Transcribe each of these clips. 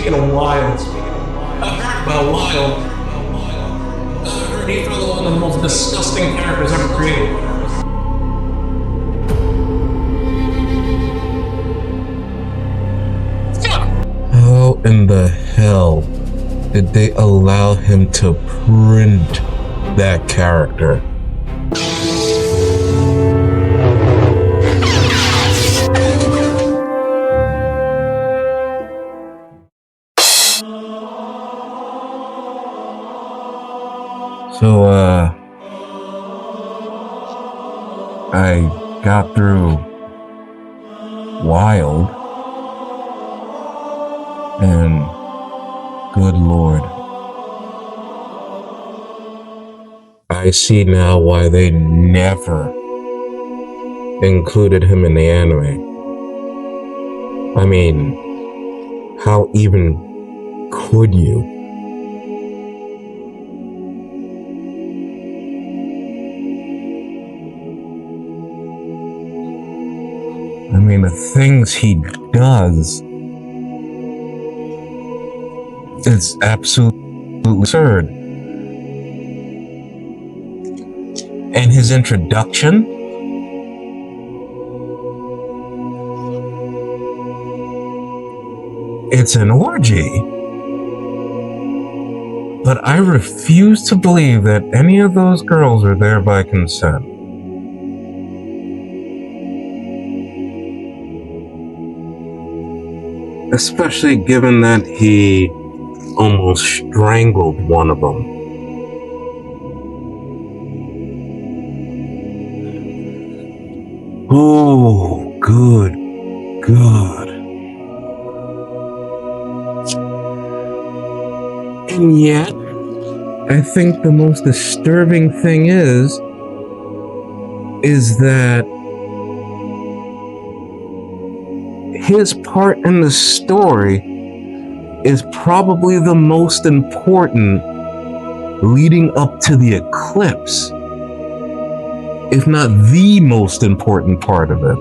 speaking of Wyald, I've heard about Wyald. I heard he's probably one of the most disgusting characters ever created. How in the hell did they allow him to print that character? So, I got through Wyald, and good Lord, I see now why they never included him in the anime. I mean, how even could you? I mean, the things he does is absolutely absurd. And his introduction, it's an orgy. But I refuse to believe that any of those girls were there by consent. Especially given that he almost strangled one of them. Oh, good God. And yet, I think the most disturbing thing is that his part in the story is probably the most important leading up to the eclipse, if not the most important part of it.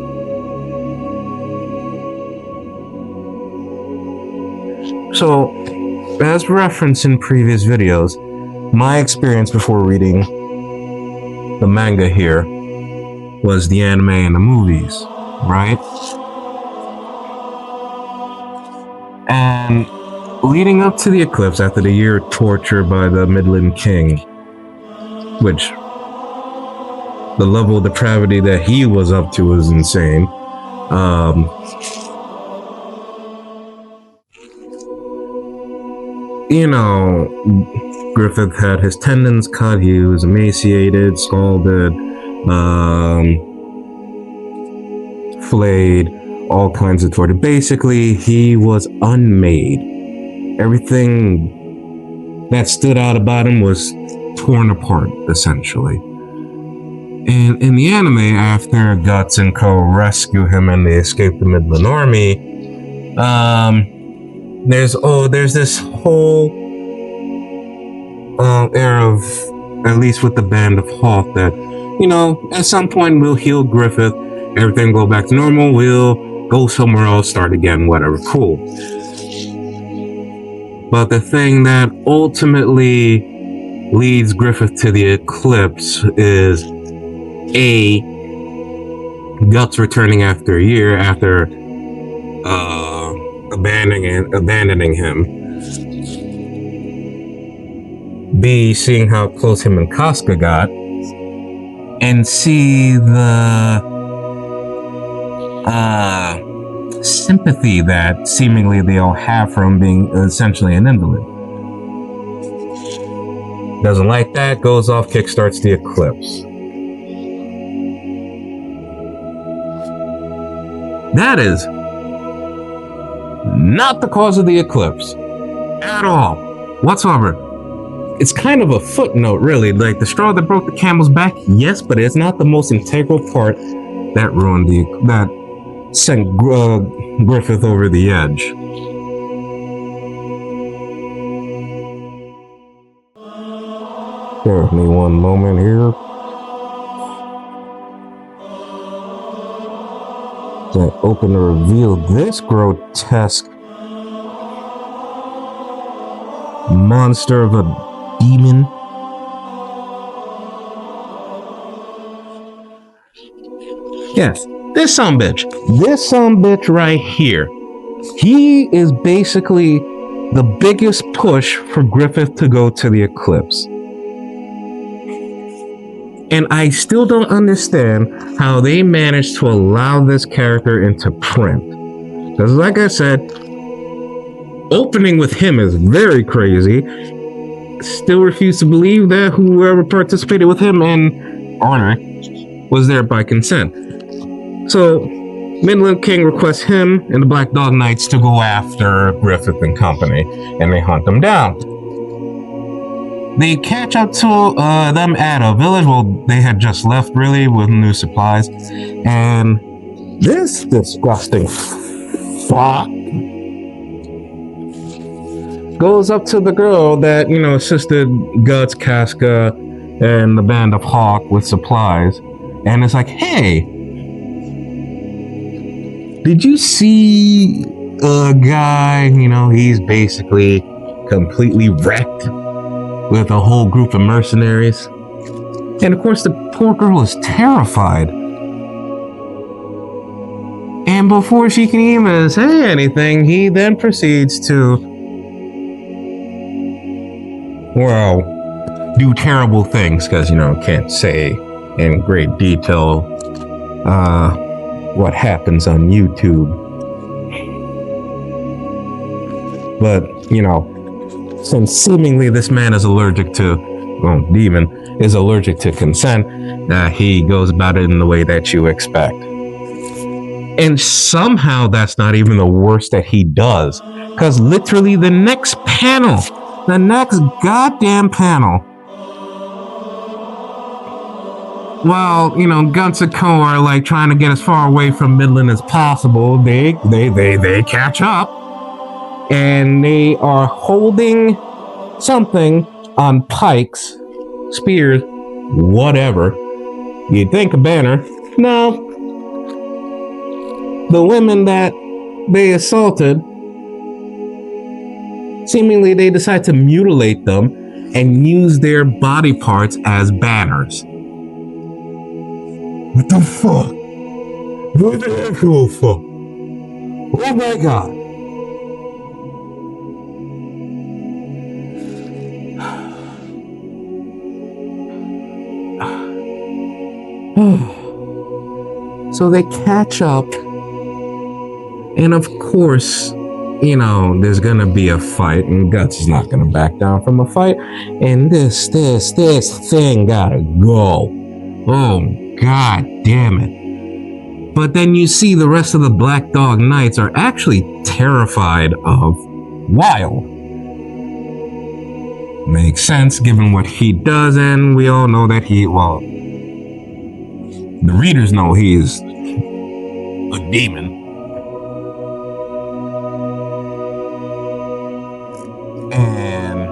So, as referenced in previous videos, my experience before reading the manga here was the anime and the movies, right? And leading up to the eclipse, after the year of torture by the Midland King, which the level of depravity that he was up to was insane. You know, Griffith had his tendons cut, he was emaciated, scalded, flayed, all kinds of torture. Basically, he was unmade. Everything that stood out about him was torn apart, essentially. And in the anime, after Guts and Co. rescue him and they escape the Midland Army, there's this whole air of, at least with the Band of Hoth, that, you know, at some point we'll heal Griffith, everything will go back to normal, we'll go somewhere else, start again, whatever, cool. But the thing that ultimately leads Griffith to the eclipse is A, Guts returning after a year after abandoning him. B, seeing how close him and Casca got. And C, the sympathy that seemingly they all have for him being essentially an invalid. Doesn't like that, goes off, kickstarts the eclipse. That is not the cause of the eclipse at all, whatsoever. It's kind of a footnote, really. Like the straw that broke the camel's back, yes, but it's not the most integral part that ruined that sent Griffith over the edge. Bear with me one moment here. I open to reveal this grotesque monster of a demon. Yes, this sumbitch. This sumbitch right here. He is basically the biggest push for Griffith to go to the eclipse. And I still don't understand how they managed to allow this character into print. Because like I said, opening with him is very crazy. Still refuse to believe that whoever participated with him in Honor was there by consent. So Midland King requests him and the Black Dog Knights to go after Griffith and company, and they hunt them down. They catch up to them at a village. Well, they had just left, really, with new supplies. And this disgusting fuck goes up to the girl that, assisted Guts, Casca, and the band of Hawk with supplies. And it's like, hey, did you see a guy, he's basically completely wrecked with a whole group of mercenaries? And of course, the poor girl is terrified. And before she can even say anything, he then proceeds to, well, do terrible things, because, can't say in great detail what happens on YouTube. But, since seemingly this man is allergic to, demon is allergic to consent, he goes about it in the way that you expect. And somehow that's not even the worst that he does. Because literally the next goddamn panel, while, Guts and Co are like trying to get as far away from Midland as possible, they catch up. And they are holding something on pikes, spears, whatever. You'd think a banner. No. The women that they assaulted, seemingly they decide to mutilate them and use their body parts as banners. What the fuck? What the actual fuck? Oh my god. So they catch up, and of course, there's gonna be a fight, and Guts is not gonna back down from a fight, and this thing gotta go. Oh, god damn it. But then you see the rest of the Black Dog Knights are actually terrified of Wyald. Makes sense given what he does, and we all know that the readers know he's a demon. And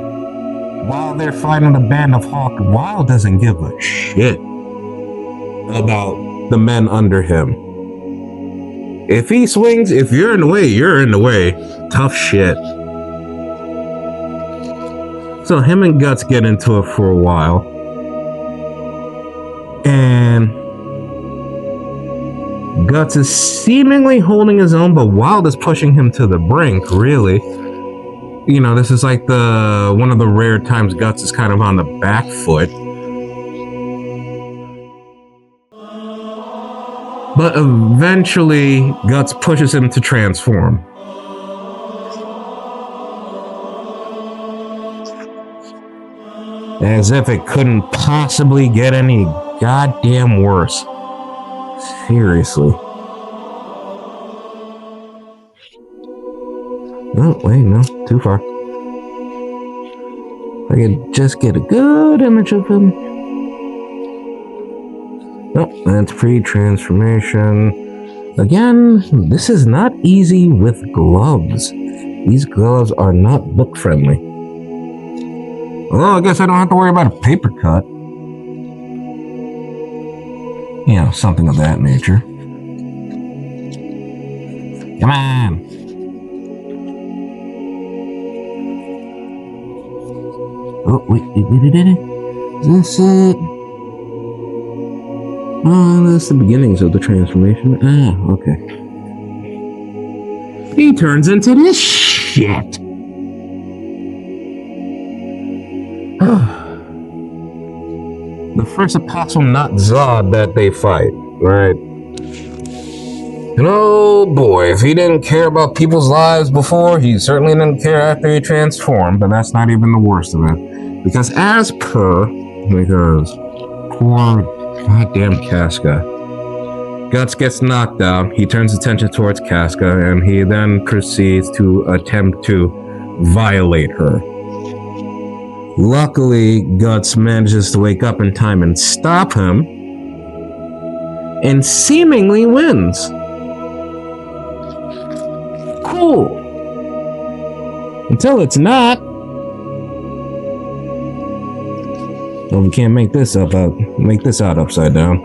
while they're fighting the band of Hawk, Wyald doesn't give a shit about the men under him. If he swings, if you're in the way, you're in the way. Tough shit. So him and Guts get into it for a while. And Guts is seemingly holding his own, but Wyald is pushing him to the brink, really. This is like one of the rare times Guts is kind of on the back foot. But eventually, Guts pushes him to transform. As if it couldn't possibly get any goddamn worse. Seriously. Oh, wait, no, too far. I could just get a good image of him. Oh, that's pre-transformation. Again, this is not easy with gloves. These gloves are not book-friendly. Well, I guess I don't have to worry about a paper cut. Something of that nature. Come on. Oh, wait. Is this it? Oh, that's the beginnings of the transformation. Ah, okay. He turns into this shit. The first apostle, not Zod, that they fight, right? And oh boy, if he didn't care about people's lives before, he certainly didn't care after he transformed, but that's not even the worst of it. Because poor goddamn Casca. Guts gets knocked out, he turns attention towards Casca, and he then proceeds to attempt to violate her. Luckily, Guts manages to wake up in time and stop him, and seemingly wins. Cool. Until it's not. Well, we can't make this out upside down.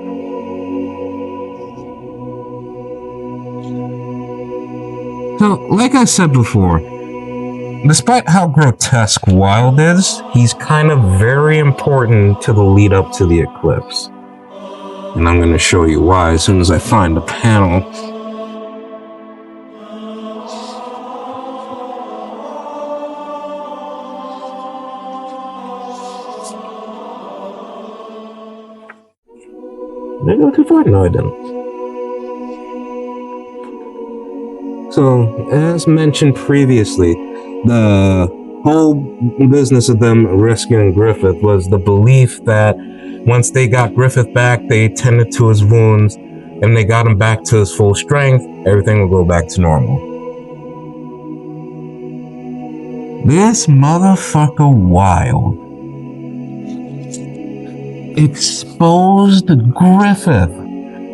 So, like I said before, despite how grotesque Wyald is, he's kind of very important to the lead up to the eclipse. And I'm going to show you why as soon as I find the panel. Did I go too far? No, I didn't. So, as mentioned previously, the whole business of them rescuing Griffith was the belief that once they got Griffith back, they tended to his wounds, and they got him back to his full strength, everything will go back to normal. This motherfucker Wyald exposed Griffith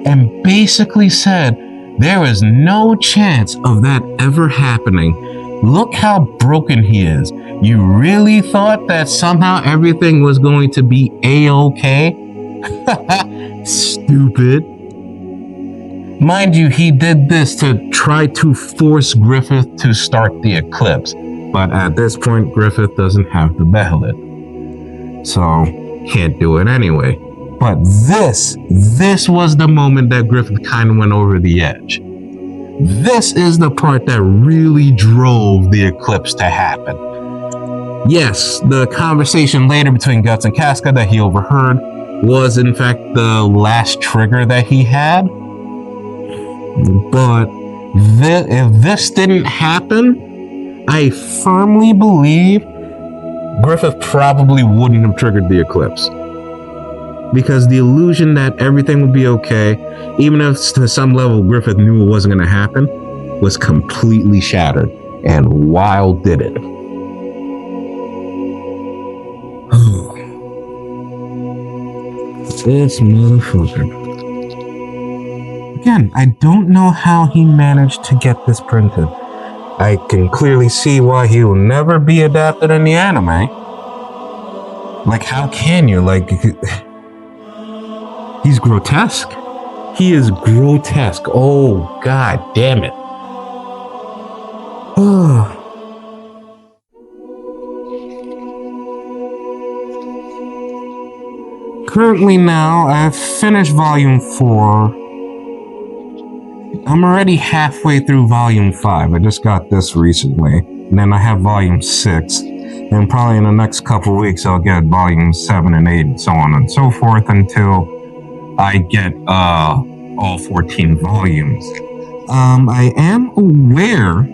and basically said there is no chance of that ever happening. Look how broken he is. You really thought that somehow everything was going to be A-okay? Stupid. Mind you, he did this to try to force Griffith to start the eclipse. But at this point, Griffith doesn't have the ballot. So, can't do it anyway. But this was the moment that Griffith kind of went over the edge. This is the part that really drove the eclipse to happen. Yes, the conversation later between Guts and Casca that he overheard was in fact the last trigger that he had. But if this didn't happen, I firmly believe Griffith probably wouldn't have triggered the eclipse. Because the illusion that everything would be okay, even if to some level Griffith knew it wasn't going to happen, was completely shattered. And Wyald did it. This motherfucker. Again, I don't know how he managed to get this printed. I can clearly see why he will never be adapted in the anime. Like, how can you? Like, he's grotesque. He is grotesque. Oh, god damn it. Currently now, I've finished volume 4. I'm already halfway through volume 5. I just got this recently. And then I have volume 6. And probably in the next couple weeks, I'll get volume 7 and 8 and so on and so forth until I get all 14 volumes. I am aware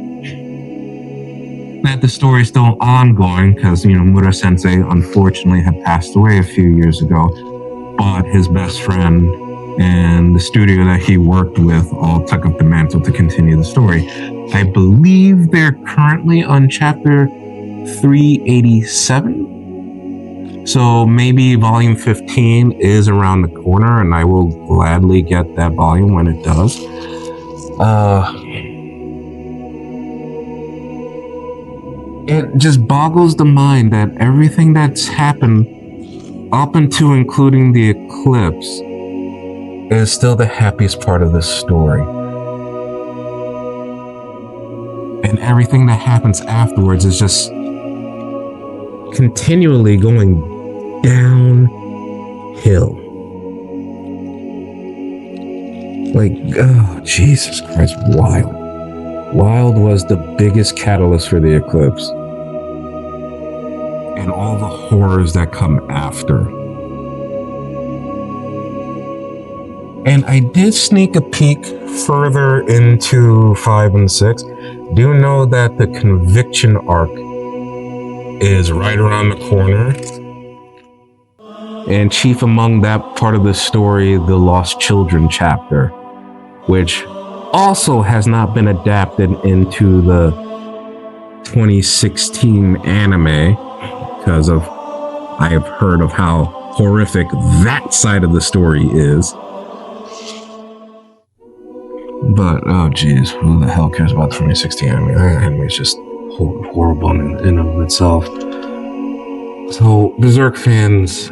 that the story is still ongoing because, Mura-sensei unfortunately had passed away a few years ago. But his best friend and the studio that he worked with all took up the mantle to continue the story. I believe they're currently on chapter 387. So maybe volume 15 is around the corner, and I will gladly get that volume when it does. It just boggles the mind that everything that's happened up until including the eclipse is still the happiest part of this story. And everything that happens afterwards is just continually going downhill. Like, oh, Jesus Christ, Wyald. Wyald was the biggest catalyst for the eclipse. And all the horrors that come after. And I did sneak a peek further into 5 and 6. Do know that the conviction arc is right around the corner. And chief among that part of the story, the Lost Children chapter, which also has not been adapted into the 2016 anime because of I have heard of how horrific that side of the story is. But oh geez, who the hell cares about 2016 anime? That anime is just horrible in and of itself. So Berserk fans,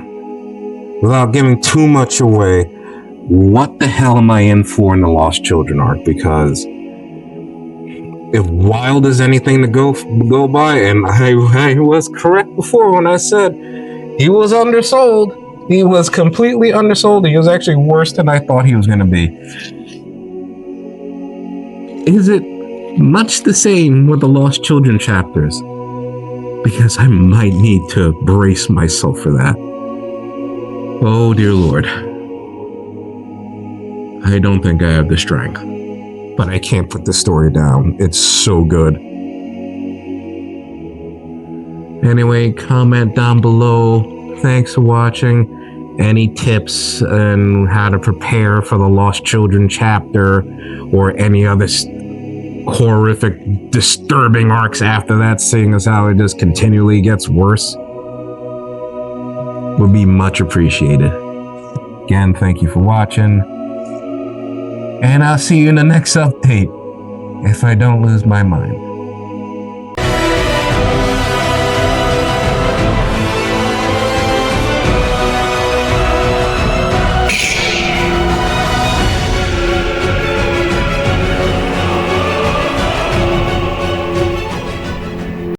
without giving too much away, what the hell am I in for in the Lost Children arc? Because if Wyald is anything to go by, and I was correct before when I said he was undersold. He was completely undersold. He was actually worse than I thought he was going to be. Is it much the same with the Lost Children chapters? Because I might need to brace myself for that. Oh dear Lord. I don't think I have the strength. But I can't put the story down. It's so good. Anyway, comment down below. Thanks for watching. Any tips on how to prepare for the Lost Children chapter or any other horrific, disturbing arcs after that, seeing as how it just continually gets worse, would be much appreciated. Again, thank you for watching. And I'll see you in the next update, if I don't lose my mind.